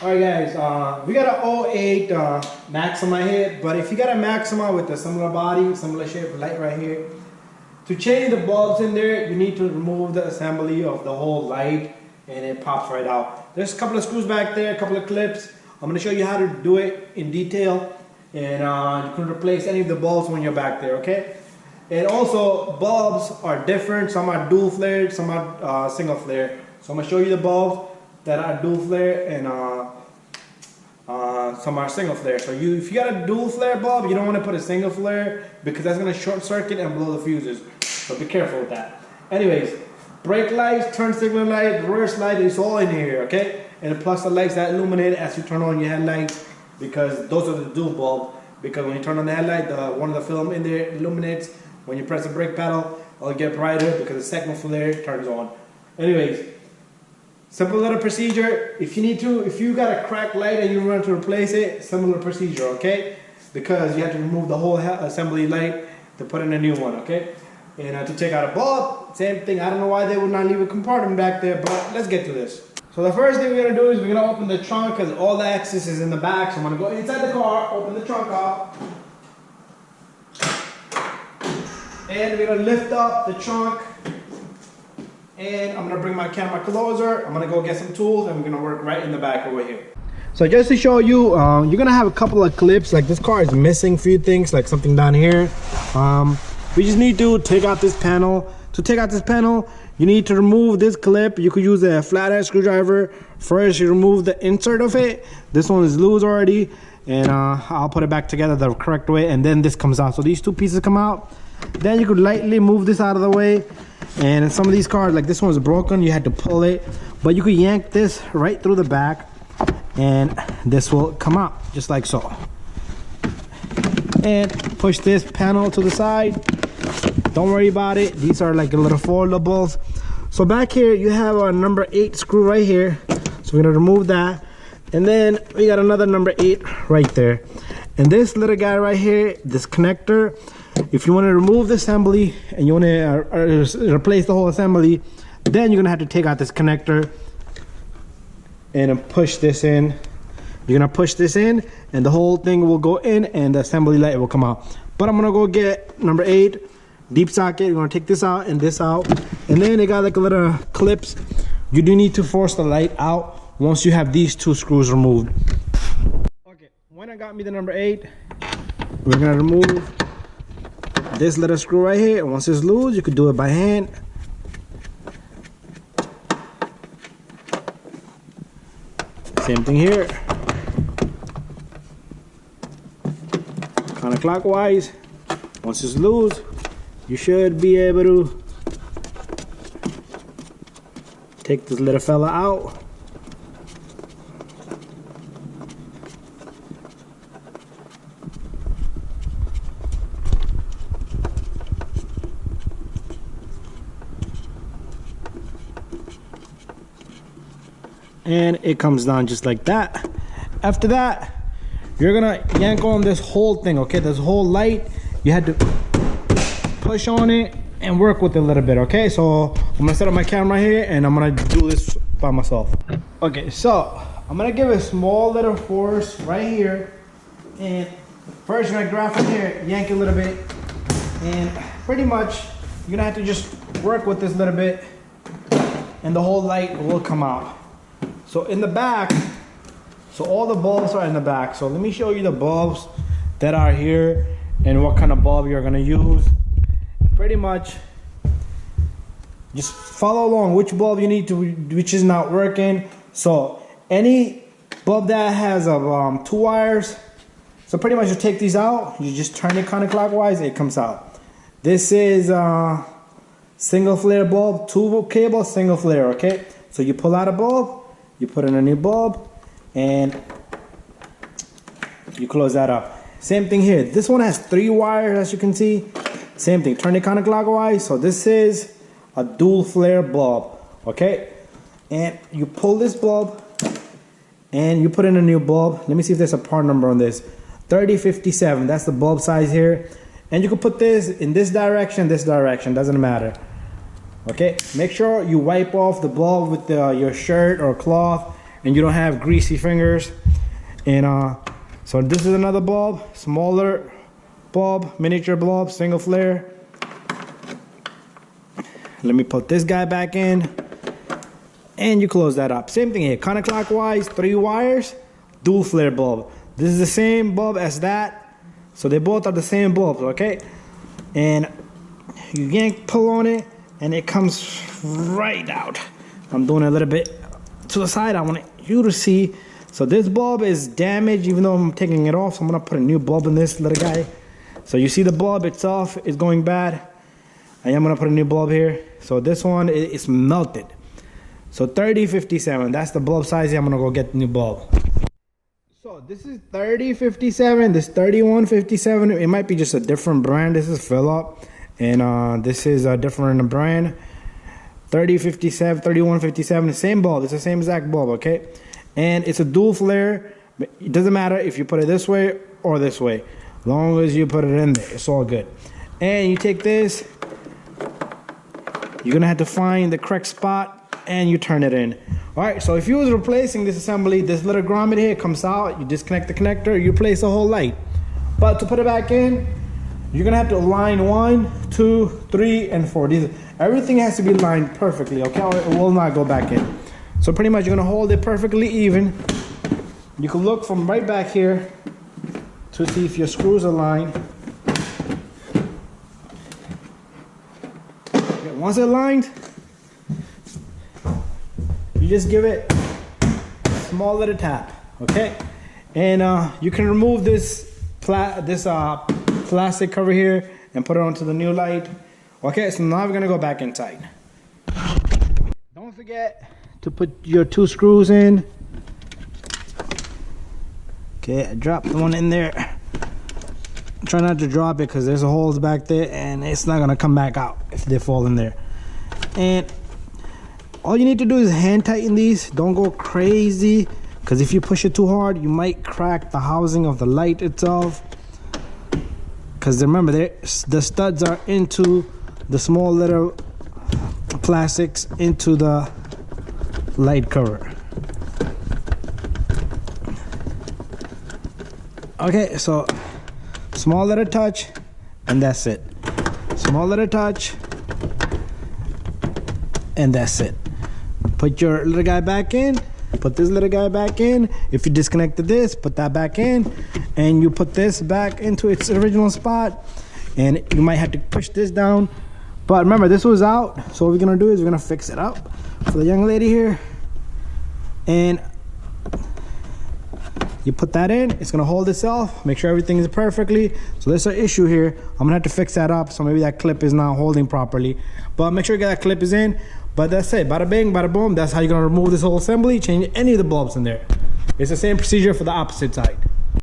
Alright guys, we got an '08 Maxima here, but if you got a Maxima with a similar body, similar shape, light right here, to change the bulbs in there, you need to remove the assembly of the whole light and it pops right out. There's a couple of screws back there, a couple of clips. I'm going to show you how to do it in detail, and you can replace any of the bulbs when you're back there, okay? And also, bulbs are different. Some are dual flare, some are single flare. So I'm going to show you the bulbs that are dual flare and some are single flare. So if you got a dual flare bulb, you don't want to put a single flare because that's going to short circuit and blow the fuses. So be careful with that. Anyways, brake lights, turn signal light, reverse light, it's all in here, okay? And plus the lights that illuminate as you turn on your headlights, because those are the dual bulb. Because when you turn on the headlight, one of the film in there illuminates. When you press the brake pedal, it'll get brighter because the second flare turns on. Anyways, simple little procedure. If you got a cracked light and you want to replace it, similar procedure, okay? Because you have to remove the whole assembly light to put in a new one, okay? And to take out a bulb, same thing. I don't know why they would not leave a compartment back there, but let's get to this. So the first thing we're gonna do is we're gonna open the trunk because all the access is in the back. So I'm gonna go inside the car, open the trunk up, and we're gonna lift up the trunk. And I'm gonna bring my camera closer. I'm gonna go get some tools, and we're gonna work right in the back over here. So just to show you, you're gonna have a couple of clips. Like this car is missing a few things, like something down here. We just need to take out this panel. To take out this panel, you need to remove this clip. You could use a flathead screwdriver. First, you remove the insert of it. This one is loose already, and I'll put it back together the correct way, and then this comes out. So these two pieces come out. Then you could lightly move this out of the way. And in some of these cars, like this one's broken, you had to pull it, but you could yank this right through the back, and this will come out just like so. And push this panel to the side. Don't worry about it. These are like a little foldables. So back here you have our number 8 screw right here. So we're gonna remove that, and then we got another number 8 right there. And this little guy right here, this connector, if you want to remove the assembly and you want to replace the whole assembly, then you're gonna have to take out this connector and push this in. You're gonna push this in, and the whole thing will go in, and the assembly light will come out. But I'm gonna go get number 8. Deep socket. You're gonna take this out and this out, and then they got like a little clips. You do need to force the light out once you have these 2 screws removed. Okay, when I got me the number 8, we're gonna remove this little screw right here. Once it's loose, you could do it by hand. Same thing here. Counterclockwise. Once it's loose, you should be able to take this little fella out. And it comes down just like that. After that, you're gonna yank on this whole thing, okay? This whole light, you had to push on it and work with it a little bit, okay? So I'm gonna set up my camera here and I'm gonna do this by myself. Okay, so I'm gonna give a small little force right here, and first you're gonna grab from here, yank it a little bit, and pretty much you're gonna have to just work with this little bit, and the whole light will come out. So in the back, so all the bulbs are in the back. So let me show you the bulbs that are here and what kind of bulb you're gonna use. Pretty much just follow along which bulb you need to, which is not working. So any bulb that has 2 wires, so pretty much you take these out, you just turn it counterclockwise, it comes out. This is single flare bulb, 2 cable, single flare, okay? So you pull out a bulb, you put in a new bulb, and you close that up. Same thing here. This one has 3 wires, as you can see. Same thing, turn it counterclockwise. So this is a dual flare bulb, okay? And you pull this bulb and you put in a new bulb. Let me see if there's a part number on this. 3057, that's the bulb size here. And you can put this in this direction, doesn't matter. Okay, make sure you wipe off the bulb with your shirt or cloth and you don't have greasy fingers. And so this is another bulb, smaller bulb, miniature bulb, single flare. Let me put this guy back in, and you close that up. Same thing here, counterclockwise, 3 wires, dual flare bulb. This is the same bulb as that, so they both are the same bulbs, okay? And you yank, pull on it, and it comes right out. I'm doing a little bit to the side. I want you to see. So this bulb is damaged, even though I'm taking it off. So I'm gonna put a new bulb in this little guy. So you see the bulb itself is going bad. I am gonna put a new bulb here. So this one is melted. So 3057, that's the bulb size. I'm gonna go get the new bulb. So this is 3057, this 3157. It might be just a different brand. This is Philip, and this is a different brand. 3057, 3157, the same bulb. It's the same exact bulb, okay? And it's a dual flare. It doesn't matter if you put it this way or this way. As long as you put it in there, it's all good. And you take this, you're gonna have to find the correct spot and you turn it in. All right, so if you was replacing this assembly, this little grommet here comes out, you disconnect the connector, you replace the whole light. But to put it back in, you're gonna have to line 1, 2, 3, and 4. Everything has to be lined perfectly, okay? Or it will not go back in. So pretty much you're gonna hold it perfectly even. You can look from right back here to see if your screws are lined. Okay, once they're lined, you just give it a small little tap, okay? And you can remove this plastic cover here and put it onto the new light. Okay, so now we're gonna go back inside. Don't forget to put your 2 screws in. Okay, I dropped the one in there. Try not to drop it because there's holes back there and it's not gonna come back out if they fall in there. And all you need to do is hand tighten these. Don't go crazy, because if you push it too hard, you might crack the housing of the light itself. Because remember, the studs are into the small little plastics into the light cover. Okay, so small little touch, and that's it. Small little touch, and that's it. Put your little guy back in, put this little guy back in. If you disconnected this, put that back in, and you put this back into its original spot. And you might have to push this down, but remember, this was out. So what we're gonna do is we're gonna fix it up for the young lady here. And you put that in, it's gonna hold itself, make sure everything is perfectly. So there's an issue here. I'm gonna have to fix that up. So maybe that clip is not holding properly, but make sure that clip is in. But that's it, bada bing, bada boom. That's how you're gonna remove this whole assembly, change any of the bulbs in there. It's the same procedure for the opposite side.